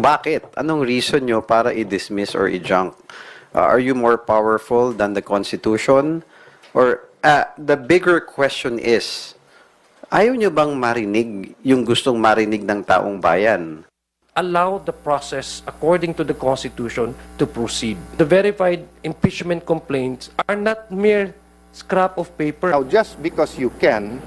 bakit? Anong reason nyo para i-dismiss or i-junk? Are you more powerful than the Constitution? Or the bigger question is, ayaw nyo bang marinig yung gustong marinig ng taong bayan? Allow the process according to the Constitution to proceed. The verified impeachment complaints are not mere scrap of paper. Now, just because you can,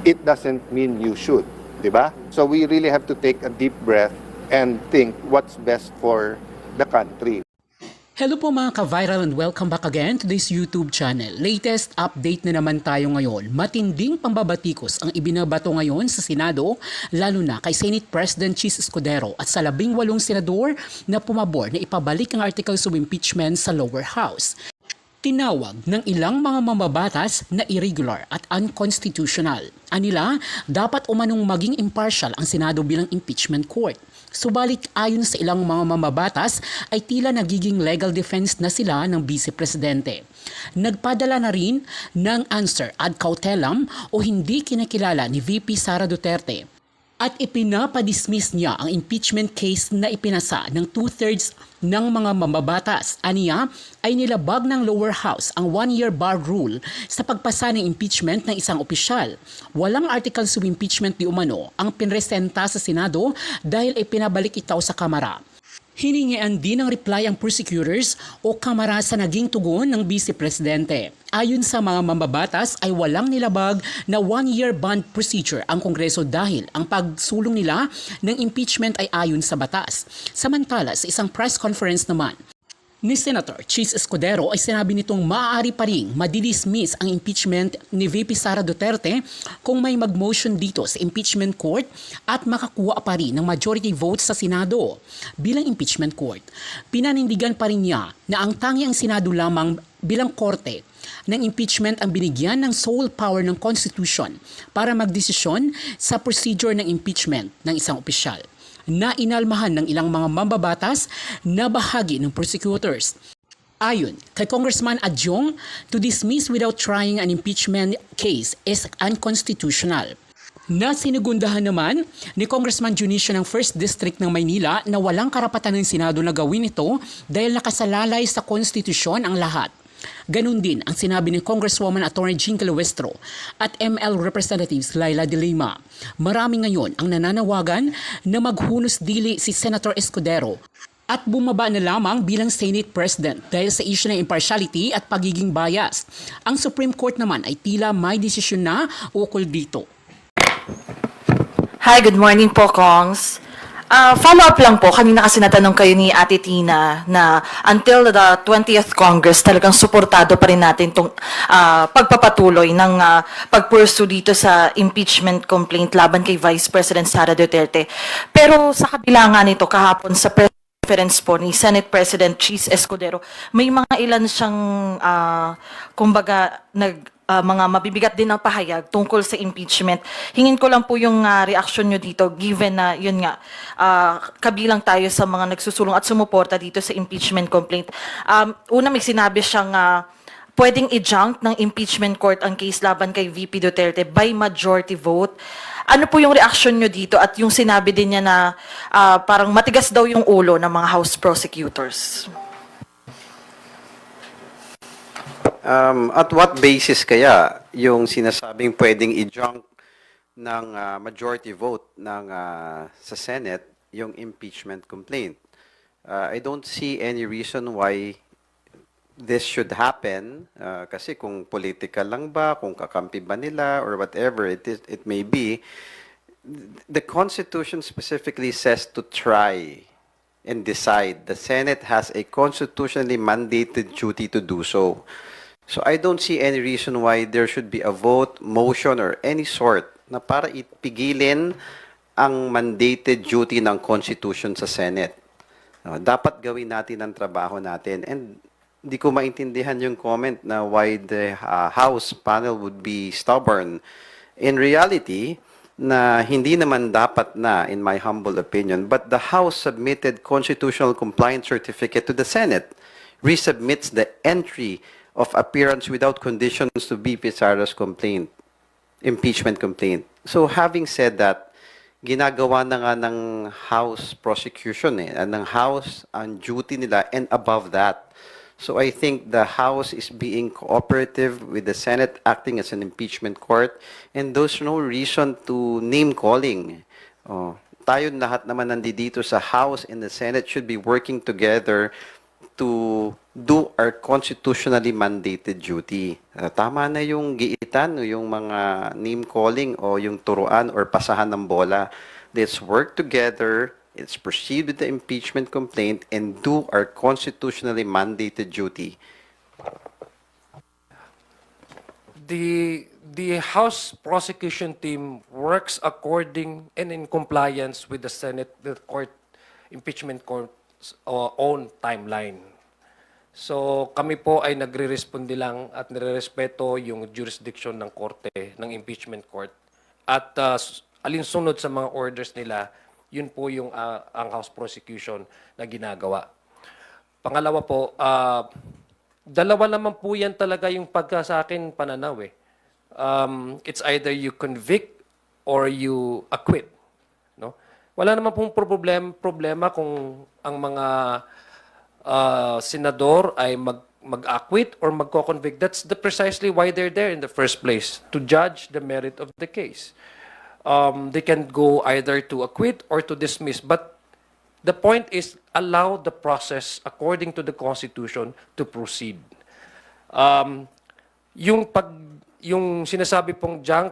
it doesn't mean you should, di ba? So we really have to take a deep breath and think what's best for the country. Hello po mga ka-viral and welcome back again to this YouTube channel. Latest update na naman tayo ngayon. Matinding pambabatikos ang ibinabato ngayon sa Senado, lalo na kay Senate President Chis Escudero at sa 18 senador na pumabor na ipabalik ang articles of impeachment sa lower house. Tinawag ng ilang mga mamabatas na irregular at unconstitutional. Anila, dapat umanong maging impartial ang Senado bilang impeachment court. Subalit ayon sa ilang mga mamabatas ay tila nagiging legal defense na sila ng Vice Presidente. Nagpadala na rin ng answer ad cautelam o hindi kinakilala ni VP Sara Duterte. At ipinapadismiss niya ang impeachment case na ipinasa ng 2/3 ng mga mamabatas. Aniya ay nilabag ng lower house ang 1-year bar rule sa pagpasa ng impeachment ng isang opisyal. Walang articles of impeachment di umano ang pinresenta sa Senado dahil ipinabalik ito sa Kamara. Hiningian din ng reply ang prosecutors o Kamara sa naging tugon ng Vice Presidente. Ayon sa mga mambabatas ay walang nilabag na 1-year bond procedure ang Kongreso dahil ang pagsulong nila ng impeachment ay ayon sa batas. Samantala sa isang press conference naman, ni Senator Chis Escudero ay sinabi nitong maaari pa ring madidismiss ang impeachment ni VP Sara Duterte kung may mag-motion dito sa impeachment court at makakuha pa rin ng majority vote sa Senado bilang impeachment court. Pinanindigan pa rin niya na ang tangiang Senado lamang bilang korte ng impeachment ang binigyan ng sole power ng Constitution para magdesisyon sa procedure ng impeachment ng isang opisyal na inalmahan ng ilang mga mambabatas na bahagi ng prosecutors. Ayon kay Congressman Adjong, to dismiss without trying an impeachment case is unconstitutional. Na sinugundahan naman ni Congressman Junicio ng 1st District ng Maynila na walang karapatan ng Senado na gawin ito dahil nakasalalay sa konstitusyon ang lahat. Ganun din ang sinabi ni Congresswoman Atty. Jean Calvestro at ML Representatives Laila de Lima. Marami ngayon ang nananawagan na maghunos dili si Senator Escudero at bumaba na lamang bilang Senate President dahil sa issue ng impartiality at pagiging bias. Ang Supreme Court naman ay tila may desisyon na ukol dito. Hi, good morning po, Kongs. Follow-up lang po, kanina kasi natanong kayo ni Ate Tina na until the 20th Congress, talagang suportado pa rin natin itong pagpapatuloy ng pag-pursue dito sa impeachment complaint laban kay Vice President Sara Duterte. Pero sa kabila nga nito, kahapon sa reference po ni Senate President Chis Escudero, may mga ilan siyang, kumbaga, mga mabibigat din ng pahayag tungkol sa impeachment. Hingin ko lang po yung reaction nyo dito given na yun nga, kabilang tayo sa mga nagsusulong at sumuporta dito sa impeachment complaint. Una may sinabi siyang pwedeng i-junk ng impeachment court ang case laban kay VP Duterte by majority vote. Ano po yung reaction nyo dito at yung sinabi din niya na parang matigas daw yung ulo ng mga House prosecutors? At what basis kaya yung sinasabing pwedeng i-junk ng majority vote ng sa Senate yung impeachment complaint? I don't see any reason why this should happen kasi kung political lang ba, kung kakampi ba nila or whatever it may be, the Constitution specifically says to try and decide. The Senate has a constitutionally mandated duty to do so. So I don't see any reason why there should be a vote, motion, or any sort na para ipigilin ang mandated duty ng Constitution sa Senate. Dapat gawin natin ang trabaho natin. And hindi ko maintindihan yung comment na why the House panel would be stubborn. In reality, na hindi naman dapat na, in my humble opinion, but the House submitted constitutional compliance certificate to the Senate, resubmits the entry of appearance without conditions to VP Sara's complaint, impeachment complaint. So having said that, ginagawa na nga ng House prosecution ng House ang duty nila and above that. So I think the House is being cooperative with the Senate acting as an impeachment court, and there's no reason to name calling. Tayo lahat naman nandito sa House and the Senate should be working together to do our constitutionally mandated duty. Tama na yung giitan, yung mga name calling o yung turuan or pasahan ng bola. Let's work together, let's proceed with the impeachment complaint and do our constitutionally mandated duty. The House prosecution team works according and in compliance with the Senate, the court, impeachment court's own timeline. So kami po ay nagre-responde lang at nire-respeto yung jurisdiction ng korte, ng impeachment court. At alinsunod sa mga orders nila, yun po yung ang House prosecution na ginagawa. Pangalawa po, dalawa naman po yan talaga yung pagka sa akin pananaw eh. It's either you convict or you acquit. No? Wala naman pong problema kung ang mga senador ay mag-acquit or magko-convict. That's precisely why they're there in the first place, to judge the merit of the case. They can go either to acquit or to dismiss. But the point is, allow the process according to the Constitution to proceed. Yung sinasabi pong junk,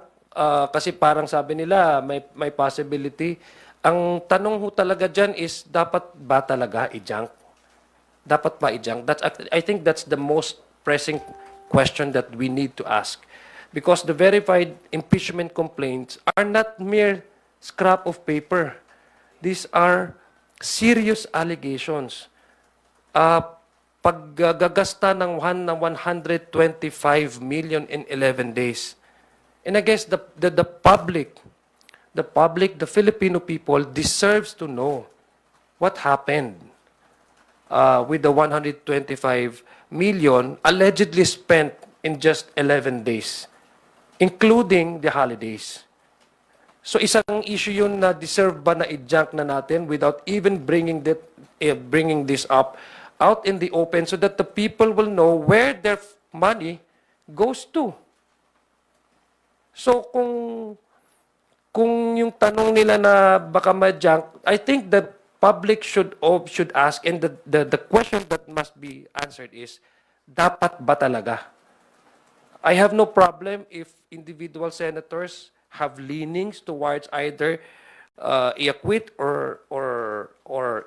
kasi parang sabi nila may possibility. Ang tanong ho talaga dyan is, dapat ba talaga i-junk? Dapat ba i-junk? I think that's the most pressing question that we need to ask. Because the verified impeachment complaints are not mere scrap of paper. These are serious allegations. Paggagasta ng 125 million in 11 days. And I guess the public, the Filipino people deserves to know what happened with the 125 million allegedly spent in just 11 days, including the holidays. So isang issue yun na deserve ba na i-junk na natin without even bringing this up out in the open so that the people will know where their money goes to. So kung yung tanong nila na baka ma-junk, I think the public should ask, and the question that must be answered is, dapat ba talaga? I have no problem if individual senators have leanings towards either i-acquit or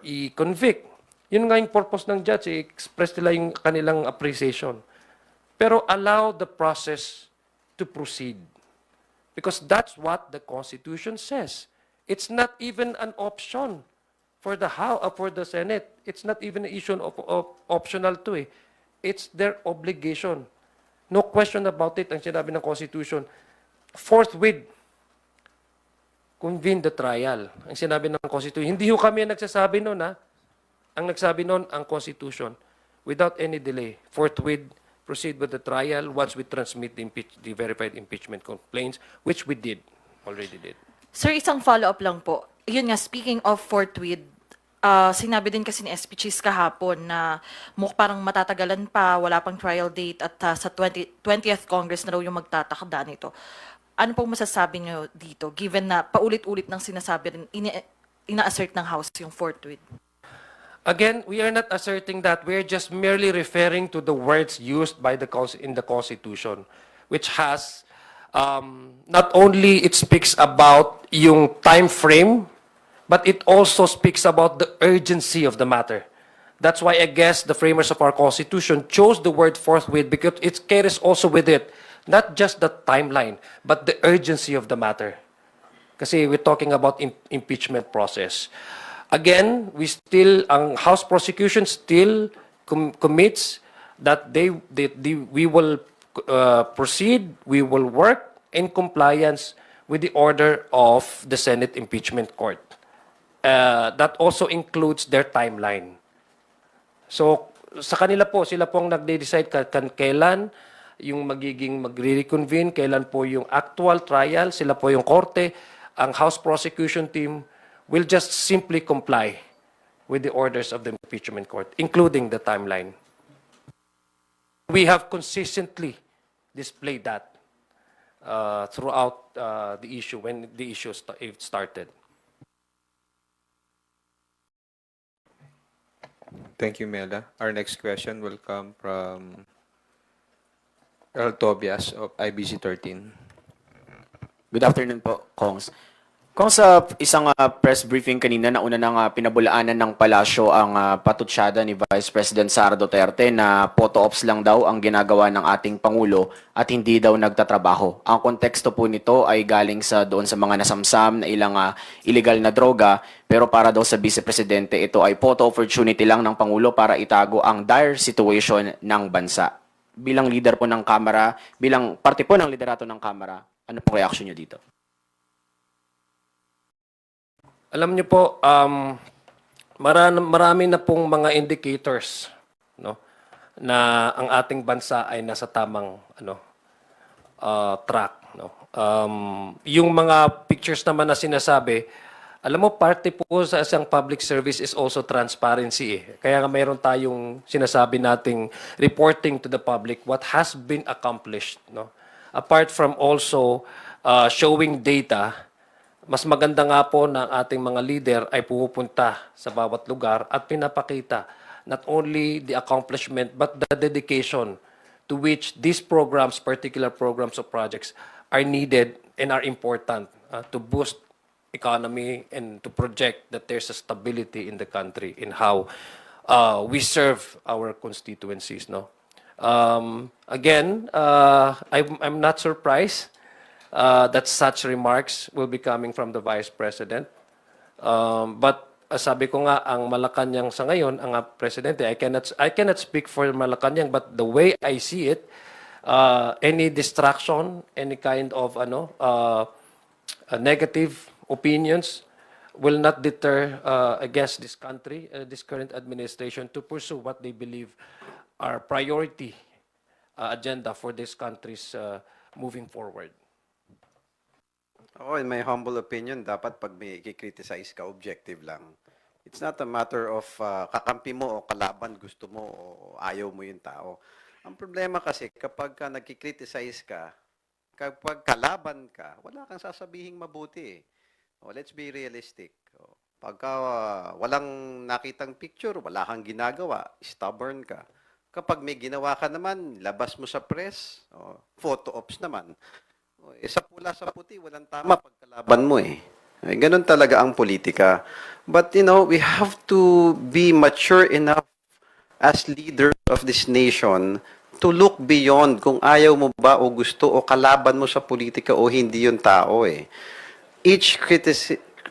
i-convict. Yun nga yung purpose ng judge, i-express nila yung kanilang appreciation. Pero allow the process to proceed. Because that's what the Constitution says. It's not even an option for the House, for the Senate. It's not even an issue of optional to eh. It's their obligation. No question about it, ang sinabi ng Constitution. Forthwith, convene the trial. Ang sinabi ng Constitution. Hindi ho kami ang nagsasabi noon, ha? Ang nagsabi noon, ang Constitution. Without any delay, forthwith, proceed with the trial once we transmit the verified impeachment complaints, which we already did. Sir, isang follow-up lang po. Yun nga, speaking of forthwith, sinabi din kasi ni SP Cheese kahapon na parang matatagalan pa, wala pang trial date at sa 20th Congress na raw yung magtatakda nito. Ano pong masasabi niyo dito, given na paulit-ulit ng sinasabi rin, ina-assert ng House yung forthwith? Again, we are not asserting that. We are just merely referring to the words used by in the Constitution, which has not only it speaks about yung time frame, but it also speaks about the urgency of the matter. That's why I guess the framers of our Constitution chose the word forthwith because it carries also with it not just the timeline, but the urgency of the matter. Kasi we're talking about impeachment process. Again, ang House prosecution still commits that we will proceed, we will work in compliance with the order of the Senate Impeachment Court. That also includes their timeline. So, sa kanila po, sila pong nagde-decide kailan yung magiging magre-reconvene, kailan po yung actual trial, sila po yung korte, ang House Prosecution Team will just simply comply with the orders of the impeachment court, including the timeline. We have consistently displayed that throughout the issue, when the issue started. Thank you, Mela. Our next question will come from Earl Tobias of IBC 13. Good afternoon po, Kongs. Kung sa isang press briefing kanina, nauna nang pinabulaanan ng palasyo ang patutsyada ni Vice President Sara Duterte na photo ops lang daw ang ginagawa ng ating Pangulo at hindi daw nagtatrabaho. Ang konteksto po nito ay galing doon sa mga nasamsam na ilang illegal na droga, pero para daw sa Vice Presidente, ito ay photo opportunity lang ng Pangulo para itago ang dire situation ng bansa. Bilang leader po ng Kamara, bilang parte po ng liderato ng Kamara, ano pong reaction niyo dito? Alam niyo po, marami na pong mga indicators, no, na ang ating bansa ay nasa tamang track, no. Yung mga pictures naman na sinasabi, alam mo, parte po sa isang public service is also transparency. Kaya nga mayroon tayong sinasabi nating reporting to the public what has been accomplished, no. Apart from also showing data, mas maganda nga po na ang ating mga leader ay pumupunta sa bawat lugar at pinapakita not only the accomplishment but the dedication to which these programs, particular programs or projects, are needed and are important to boost economy and to project that there's a stability in the country in how we serve our constituencies. No, again, I'm not surprised that such remarks will be coming from the Vice President. But sabi ko nga, ang Malacanang sa ngayon, ang Presidente, I cannot speak for Malacanang, but the way I see it, any distraction, any kind of negative opinions will not deter, I guess, this country, this current administration to pursue what they believe are priority agenda for this country's moving forward. In my humble opinion, dapat pag may i-criticize ka, objective lang. It's not a matter of kakampi mo o kalaban, gusto mo o ayaw mo yung tao. Ang problema kasi, kapag nagki-criticize ka, kapag kalaban ka, wala kang sasabihing mabuti. Let's be realistic. Pagka walang nakitang picture, wala kang ginagawa, stubborn ka. Kapag may ginawa ka naman, labas mo sa press, photo ops naman. Sa pula sa puti, walang tama pagkalaban mo eh. Ganun talaga ang politika. But we have to be mature enough as leaders of this nation to look beyond kung ayaw mo ba o gusto o kalaban mo sa politika o hindi yung tao eh.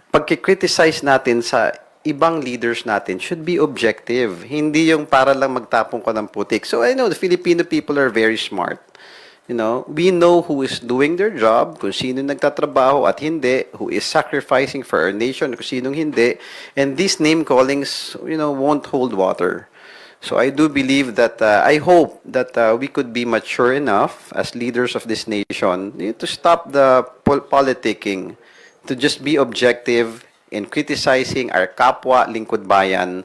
Pagkikriticize natin sa ibang leaders natin should be objective. Hindi yung para lang magtapong ka ng putik. So I know the Filipino people are very smart. We know who is doing their job, kung sino nagtatrabaho at hindi, who is sacrificing for our nation, kung sinong hindi. And these name callings, won't hold water. So I do believe that, I hope that we could be mature enough as leaders of this nation to stop the politicking, to just be objective in criticizing our kapwa lingkod bayan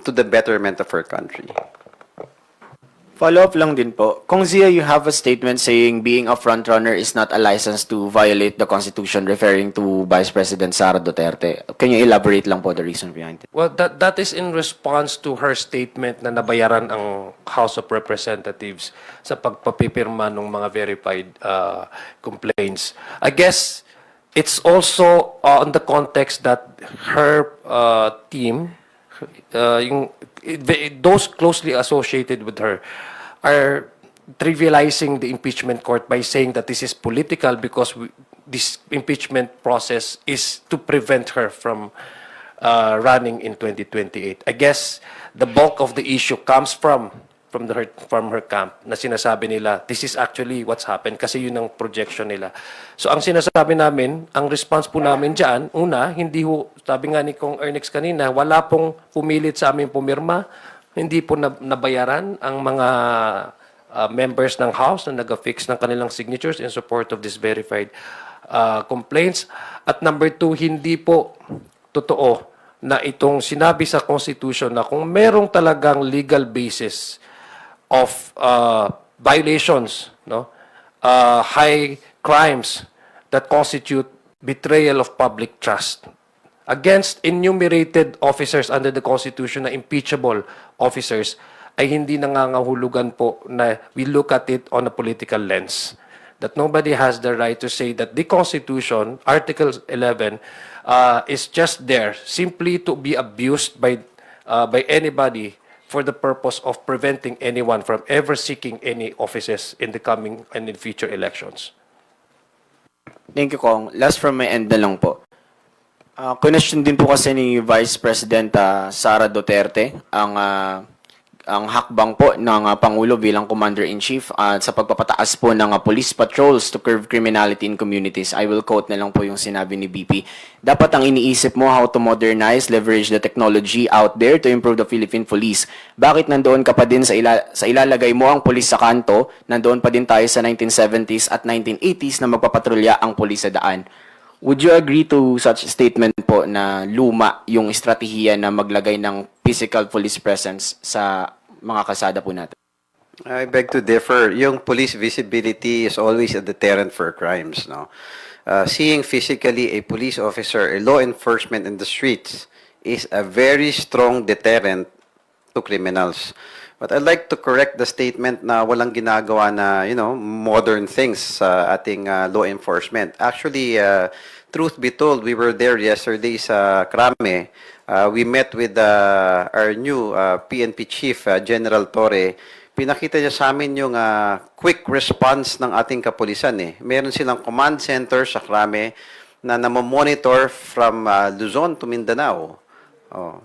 to the betterment of our country. Follow-up lang din po. Kung Zia, you have a statement saying being a frontrunner is not a license to violate the Constitution, referring to Vice President Sara Duterte. Can you elaborate lang po the reason behind it? Well, that is in response to her statement na nabayaran ang House of Representatives sa pagpapipirma ng mga verified complaints. I guess it's also on the context that her team, those closely associated with her, are trivializing the impeachment court by saying that this is political because this impeachment process is to prevent her from running in 2028. I guess the bulk of the issue comes from her camp na sinasabi nila, this is actually what's happened kasi yun ang projection nila. So ang sinasabi namin, ang response po namin dyan, una, hindi ho, sabi nga ni Kong Ernix kanina, wala pong pumilit sa aming pumirma, hindi po nabayaran ang mga members ng House na nag-affix ng kanilang signatures in support of this verified complaints. At number two, hindi po totoo na itong sinabi sa Constitution na kung merong talagang legal basis of violations, no, high crimes that constitute betrayal of public trust against enumerated officers under the Constitution na impeachable officers, ay hindi nangangahulugan po na we look at it on a political lens. That nobody has the right to say that the Constitution, Article 11, is just there simply to be abused by anybody for the purpose of preventing anyone from ever seeking any offices in the coming and in future elections. Thank you, Kong. Last from my end na lang po. Question din po kasi ni Vice President Sara Duterte ang hakbang po ng Pangulo bilang Commander-in-Chief sa pagpapataas po ng police patrols to curb criminality in communities. I will quote na lang po yung sinabi ni BP. Dapat ang iniisip mo how to modernize, leverage the technology out there to improve the Philippine Police. Bakit nandoon ka pa din sa ilalagay mo ang police sa kanto, nandoon pa din tayo sa 1970s at 1980s na magpapatrolya ang police sa daan? Would you agree to such statement po na luma yung estratehiya na maglagay ng physical police presence sa mga kalsada po natin? I beg to differ. Yung police visibility is always a deterrent for crimes, no? Seeing physically a police officer, a law enforcement in the streets is a very strong deterrent to criminals. But I'd like to correct the statement na walang ginagawa na, modern things sa ating law enforcement. Actually, truth be told, we were there yesterday sa Krame. We met with our new PNP Chief, General Torre. Pinakita niya sa amin yung quick response ng ating kapulisan. Meron silang command center sa Krame na namomonitor from Luzon to Mindanao.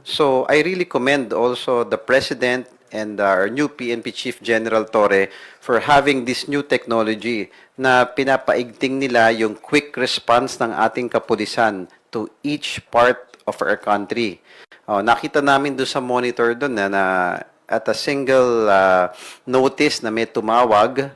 So I really commend also the President and our new PNP Chief General Torre for having this new technology na pinapaigting nila yung quick response ng ating kapulisan to each part of our country. Nakita namin doon sa monitor doon na at a single notice na may tumawag,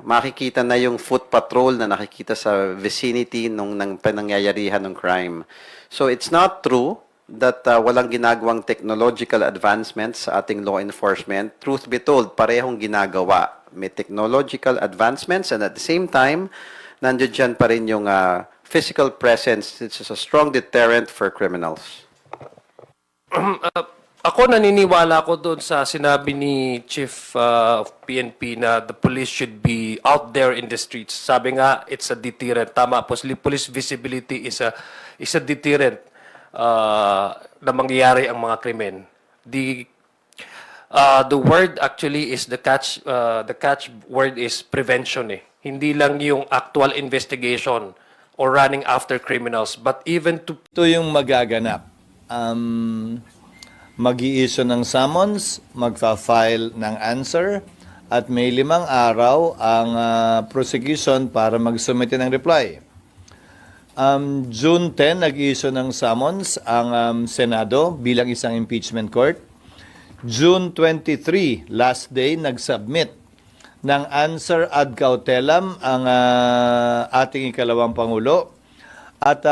makikita na yung foot patrol na nakikita sa vicinity nung panangyayarihan ng crime. So it's not true that walang ginagawang technological advancements sa ating law enforcement. Truth be told, parehong ginagawa. May technological advancements and at the same time, nandiyan dyan pa rin yung physical presence. It's a strong deterrent for criminals. Ako naniniwala ko doon sa sinabi ni Chief of PNP na the police should be out there in the streets. Sabi nga, it's a deterrent. Tama po, police visibility is a deterrent na mangyayari ang mga krimen. The word actually is the catch word is prevention . Hindi lang yung actual investigation or running after criminals, but even to Ito yung magaganap. Mag-i-issue ng summons, magfa-file ng answer, at may 5 araw ang prosecution para mag-submit ng reply. June 10, nag-issue ng summons ang Senado bilang isang impeachment court. June 23, last day, nag-submit ng answer ad cautelam ang ating ikalawang Pangulo. At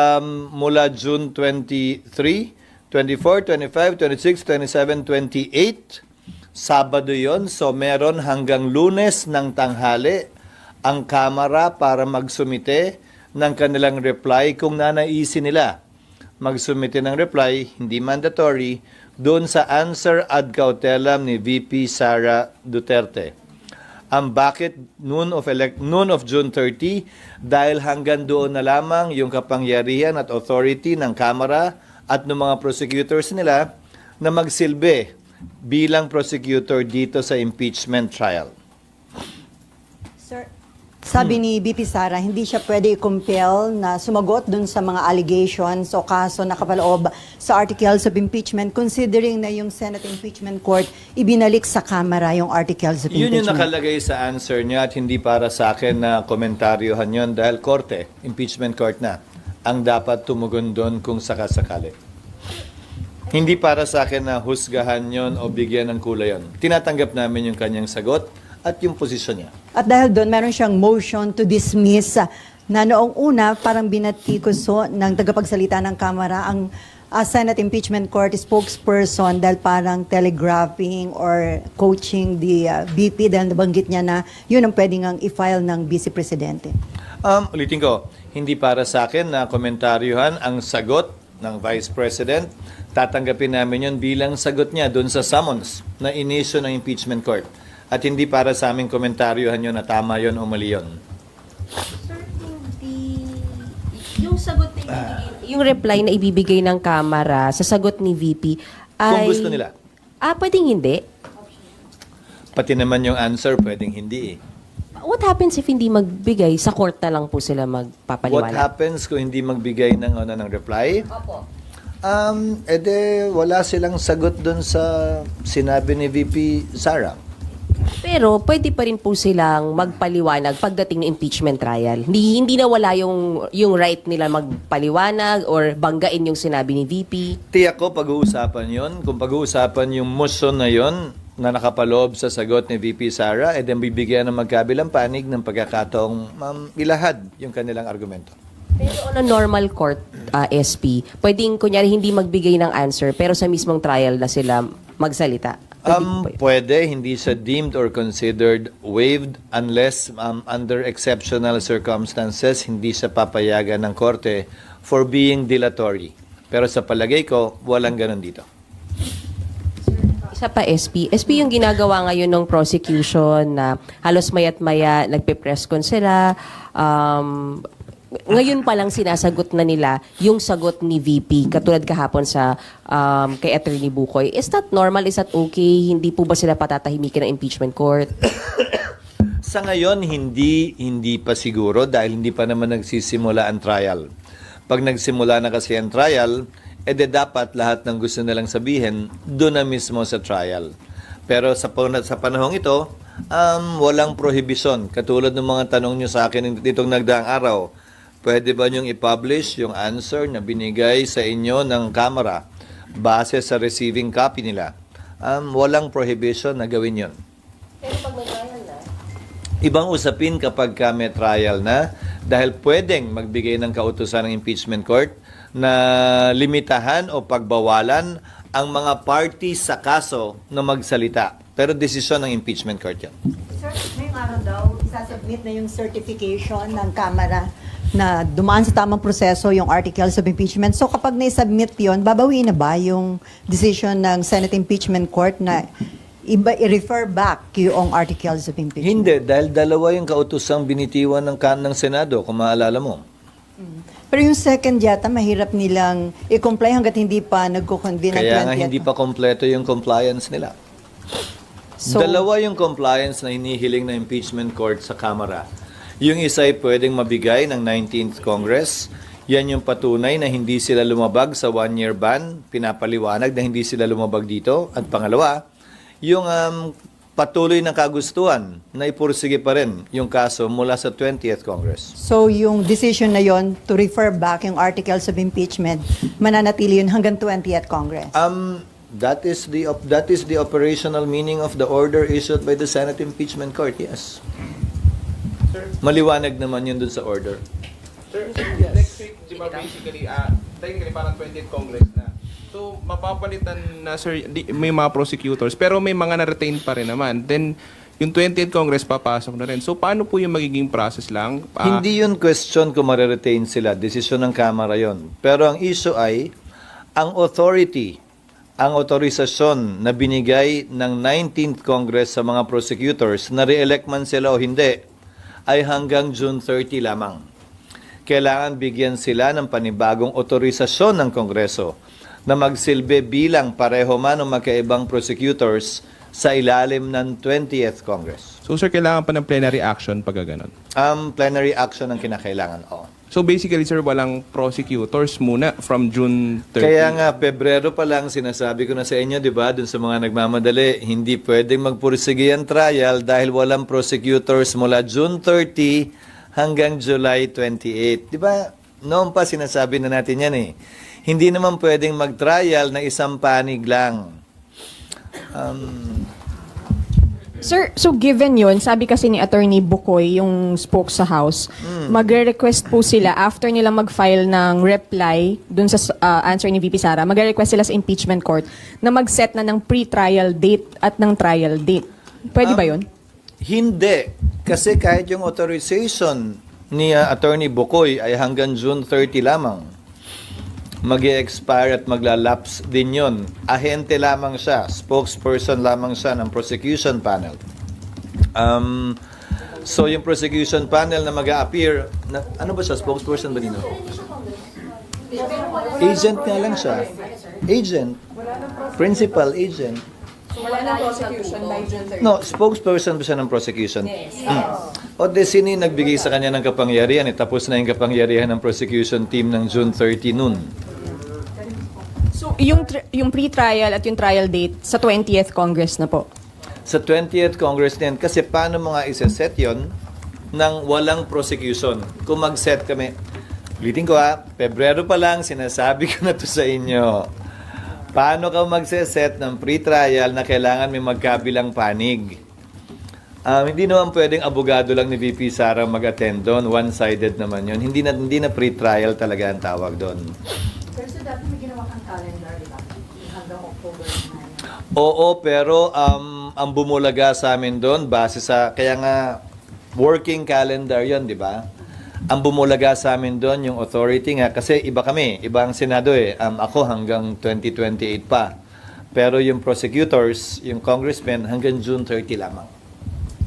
mula June 23, 24, 25, 26, 27, 28, Sabado yon. So meron hanggang Lunes ng tanghali ang Kamara para magsumite ng kanilang reply kung nanaisin nila. Magsumite ng reply, hindi mandatory, doon sa answer ad cautelam ni VP Sara Duterte. Ang bakit noon of June 30, dahil hanggang doon na lamang yung kapangyarihan at authority ng Kamara at ng mga prosecutors nila na magsilbi bilang prosecutor dito sa impeachment trial. Sir, sabi ni BP Sara, hindi siya pwede i-compel na sumagot dun sa mga allegations o kaso na kapaloob sa articles of impeachment, considering na yung Senate Impeachment Court ibinalik sa Kamara yung articles of Yun impeachment. yung nakalagay sa answer niya at hindi para sa akin na komentaryohan yun dahil korte, impeachment court na, ang dapat tumugon doon kung sakasakali. Hindi para sa akin na husgahan yon o bigyan ng kulay yon. Tinatanggap namin yung kanyang sagot at yung posisyon niya. At dahil doon, meron siyang motion to dismiss na noong una parang binatikos ng tagapagsalita ng Kamara ang Senate Impeachment Court spokesperson dahil parang telegraphing or coaching the VP dahil nabanggit niya na yun ang pwedeng ang i-file ng Vice Presidente. Ulitin ko, hindi para sa akin na komentaryuhan ang sagot ng Vice President. Tatanggapin namin yun bilang sagot niya doon sa summons na inisyo ng impeachment court. At hindi para sa aming komentaryuhan yun na tama yun o mali yun. Sir, yung sagot na ibibigay, yung reply na ibibigay ng Kamara sa sagot ni VP ay... Kung gusto nila. Pwedeng hindi. Pati naman yung answer, pwedeng hindi eh. What happens if hindi magbigay? Sa court na lang po sila What magpapaliwanag? happens kung hindi magbigay ng reply? Opo. Wala silang sagot doon sa sinabi ni VP Sara. Pero pwede pa rin po silang magpaliwanag pagdating ng impeachment trial. Hindi nawala yung right nila magpaliwanag or banggain yung sinabi ni VP. Tiyak ko pag-uusapan yon. Kung pag-uusapan yung motion na yon na nakapaloob sa sagot ni VP Sara, then bibigyan ng magkabilang panig ng pagkakataong ilahad yung kanilang argumento. Pero on a normal court, SP, pwedeng kunyari hindi magbigay ng answer pero sa mismong trial na sila magsalita. Pwede, hindi siya deemed or considered waived unless under exceptional circumstances, hindi siya papayagan ng korte for being dilatory. Pero sa palagay ko, walang ganun dito. Isa pa, SP. SP yung ginagawa ngayon ng prosecution na halos mayat maya nagpe-press con sila. Ngayon pa lang sinasagot na nila yung sagot ni VP katulad kahapon sa kay Attorney Bukoy. Is that normal? Is that okay? Hindi po ba sila patatahimikin ng impeachment court? Sa ngayon, hindi pa siguro dahil hindi pa naman nagsisimula ang trial. Pag nagsimula na kasi ang trial, dapat lahat ng gusto nilang sabihin doon na mismo sa trial. Pero sa panahong ito, walang prohibisyon. Katulad ng mga tanong nyo sa akin ditong nagdaang araw, pwede ba niyong i-publish yung answer na binigay sa inyo ng Kamara base sa receiving copy nila? Walang prohibition na gawin yon. Pero pag may trial na? Ibang usapin kapag may trial na dahil pwedeng magbigay ng kautusan ng impeachment court na limitahan o pagbawalan ang mga parties sa kaso na magsalita. Pero desisyon ng impeachment court yan. Sir, ngayong araw daw, isasubmit na yung certification ng Kamara na dumaan sa tamang proseso yung articles of impeachment. So kapag na-submit yun, babawiin na ba yung decision ng Senate Impeachment Court na i-refer back yung articles of impeachment? Hindi, dahil dalawa yung kautusang binitiwan ng Senado, kung maalala mo. Pero yung second yata, mahirap nilang i-comply hanggat hindi pa nagko-convene ng 20th. Kaya nga hindi pa kompleto yung compliance nila. So, Dalawa yung compliance na hinihiling ng impeachment court sa Kamara. Yung isa ay pwedeng mabigay ng 19th Congress. Yan yung patunay na hindi sila lumabag sa one-year ban. Pinapaliwanag na hindi sila lumabag dito. At pangalawa, yung patuloy na kagustuhan na ipursige pa rin yung kaso mula sa 20th Congress. So yung decision na yon to refer back yung articles of impeachment, mananatili yun hanggang 20th Congress? That is the operational meaning of the order issued by the Senate Impeachment Court, yes. Maliwanag naman yun dun sa order. Sir, next week, di ba basically, technically parang 20th Congress na. So, mapapalitan na, sir, may mga prosecutors, pero may mga na-retain pa rin naman. Then, yung 20th Congress papasok na rin. So, paano po yung magiging process lang? Hindi yun question kung ma-retain sila. Desisyon ng Kamara yun. Pero ang issue ay, ang authority, ang otorisasyon na binigay ng 19th Congress sa mga prosecutors, na re-elect man sila o hindi, ay hanggang June 30 lamang. Kailangan bigyan sila ng panibagong otorisasyon ng Kongreso na magsilbi bilang pareho man o magkaibang prosecutors sa ilalim ng 20th Congress. So, sir, kailangan pa ng plenary action pag ganon? Plenary action ang kinakailangan, oo. So, basically, sir, walang prosecutors muna from June 30? Kaya nga, Pebrero pa lang, sinasabi ko na sa inyo, di ba, dun sa mga nagmamadali, hindi pwedeng magpursige ang trial dahil walang prosecutors mula June 30 hanggang July 28. Di ba, noon pa sinasabi na natin yan eh. Hindi naman pwedeng mag-trial na isang panig lang. Sir, so given yun, sabi kasi ni Attorney Bukoy, yung spoke sa House, magre-request po sila after nila mag-file ng reply dun sa answer ni VP Sara, magre-request sila sa impeachment court na mag-set na ng pre-trial date at ng trial date. Pwede ba yun? Hindi. Kasi kahit yung authorization ni Attorney Bukoy ay hanggang June 30 lamang. Mag-expire at maglalapse din yon. Ahente lamang siya, spokesperson lamang siya ng prosecution panel. So yung prosecution panel na mag-a-appear, ano ba siya, spokesperson ba dito? Agent nga lang siya. Agent. Principal agent. Wala na prosecution by June 30. No, spokesperson ba siya ng prosecution? O de sino yung nagbigay sa kanya ng kapangyarihan? Tapos na yung kapangyarihan ng prosecution team ng June 30 noon. So, yung pre-trial at yung trial date sa 20th Congress na po. Sa 20th Congress din, kasi paano mo nga isa-set yon nang walang prosecution? Kung mag-set kami, ulitin ko Pebrero pa lang, sinasabi ko na to sa inyo. Paano ka mag-set ng pre-trial na kailangan may magkabilang panig? Hindi naman pwedeng abogado lang ni VP Sara mag-attend doon. One-sided naman yun. Hindi na pre-trial talaga ang tawag doon. Pero so dati may ginawa kang calendar, di ba? Hanggang October 9. Oo, pero ang bumulaga sa amin doon, base sa, kaya nga, working calendar yon, di ba? Ang bumulaga sa amin doon, yung authority nga, kasi iba kami, iba ang Senado ako hanggang 2028 pa. Pero yung prosecutors, yung congressmen, hanggang June 30 lamang.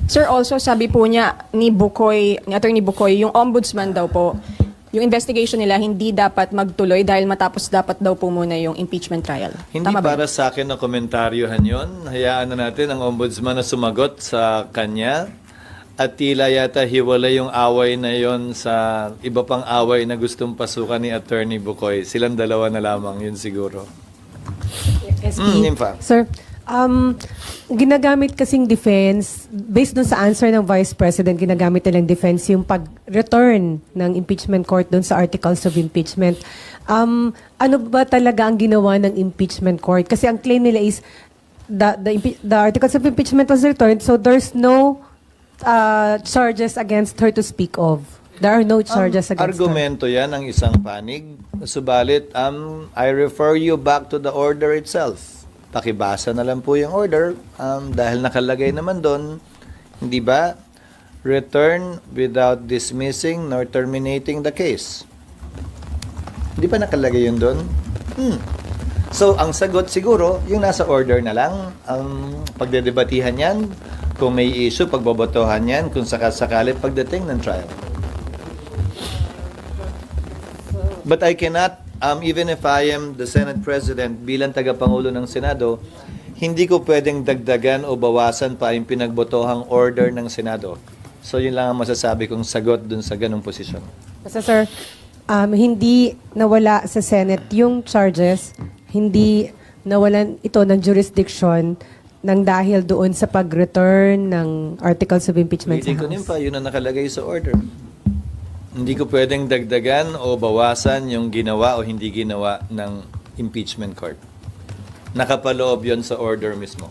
Sir, also sabi po niya ni Attorney Bukoy, yung ombudsman daw po, yung investigation nila hindi dapat magtuloy dahil matapos dapat daw po muna yung impeachment trial. Hindi Tama ba? para sa akin na komentaryohan yon. Hayaan na natin ang ombudsman na sumagot sa kanya. At tila yata hiwalay yung away na yon sa iba pang away na gustong pasukan ni Attorney Bukoy. Silang dalawa na lamang, yun siguro. Nympha. Sir, ginagamit kasing defense, based dun sa answer ng Vice President, ginagamit nilang defense yung pag-return ng impeachment court dun sa articles of impeachment. Ano ba talaga ang ginawa ng impeachment court? Kasi ang claim nila is the articles of impeachment was returned, so there's no charges against her to speak of. There are no charges against Argumento yan ang isang panig. Subalit, I refer you back to the order itself. Pakibasa na lang po yung order dahil nakalagay naman doon, hindi ba? Return without dismissing nor terminating the case. Hindi ba nakalagay yun doon? So, ang sagot siguro, yung nasa order na lang, ang pagdedebatihan yan, kung may issue, pagbobotohan yan, kung sakasakali pagdating ng trial. But I cannot, even if I am the Senate President, bilang tagapangulo ng Senado, hindi ko pwedeng dagdagan o bawasan pa yung pinagbotohang order ng Senado. So yun lang ang masasabi kong sagot dun sa ganung posisyon. Basta sir, hindi nawala sa Senate yung charges, hindi nawalan ito ng jurisdiction nang dahil doon sa pag-return ng articles of impeachment sa Hindi ko House. pa, yun ang nakalagay sa order. Hindi ko pwedeng dagdagan o bawasan yung ginawa o hindi ginawa ng impeachment court. Nakapaloob yon sa order mismo.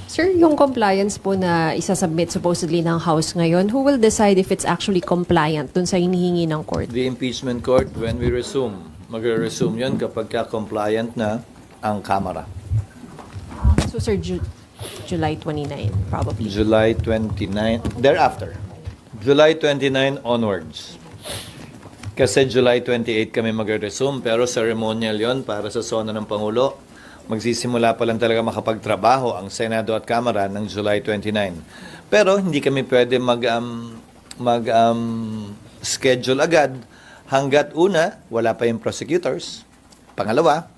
Sir, yung compliance po na isasubmit supposedly ng House ngayon, who will decide if it's actually compliant dun sa hinihingi ng court? The impeachment court, when we resume, magre-resume yon kapag compliant na ang Kamara. So, sir, July 29, probably. July 29, thereafter. July 29 onwards. Kasi July 28 kami magre-resume, pero ceremonial yon para sa sona ng Pangulo. Magsisimula pa lang talaga makapagtrabaho ang Senado at Kamara ng July 29. Pero hindi kami pwede schedule agad hanggat una, wala pa yung prosecutors. Pangalawa,